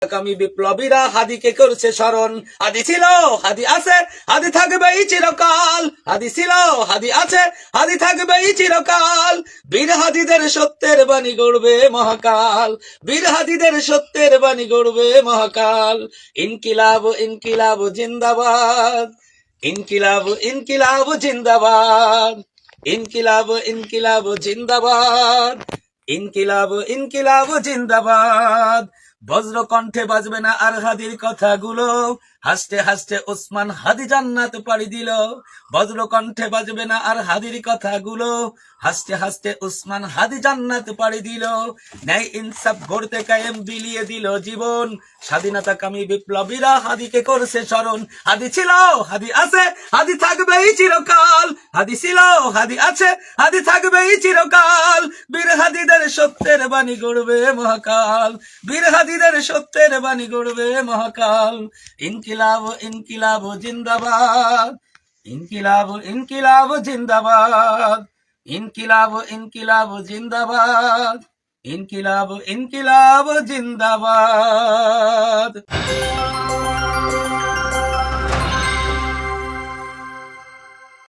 আগামী বিপ্লবীরা হাদিকে করছে স্মরণ। হাদি ছিল, হাদি আছে, হাদি থাকবেই চিরকাল। হাদি ছিল, হাদি আছে, হাদি থাকবেই চিরকাল। বীর হাদিদের সত্যের বাণী গড়বে মহাকাল। বীর হাদিদের সত্যের বাণী গড়বে মহাকাল। ইনকিলাব ইনকিলাব জিন্দাবাদ। ইনকিলাব ইনকিলাব জিন্দাবাদ। ইনকিলাব ইনকিলাব জিন্দাবাদ। ইনকিলাব ইনকিলাব জিন্দাবাদ। বজ্র কণ্ঠে বাজবে না আর হাদির কথাগুলো, হাসতে হাসতে ওসমান হাদি জান্নাত পাড়ি দিল। বজ্র কণ্ঠে বাজবে না আর হাদির কথাগুলো, হাসতে হাসতে ওসমান হাদি জান্নাত পাড়ি দিল। ন্যায় ইনসাফ গড়তে কায়েম বিলিয়ে দিল জীবন। স্বাধীনতাকামী বিপ্লবীরা হাদিকে করছে স্মরণ। হাদি ছিল, হাদি আছে, হাদি থাকবেই চিরকাল। হাদি ছিল, হাদি আছে, হাদি থাকবেই চিরকাল। বীর হাদিদের সত্যের বাণী গড়বে মহাকাল। বীর হাদিদের সত্যের বাণী গড়বে মহাকাল। ইনকিলাব ইনকিলাব জিন্দাবাদ। ইনকিলাব ইনকিলাব জিন্দাবাদ। ইনকিলাব ইনকিলাব জিন্দাবাদ। ইনকিলাব ইনকিলাব জিন্দাবাদ।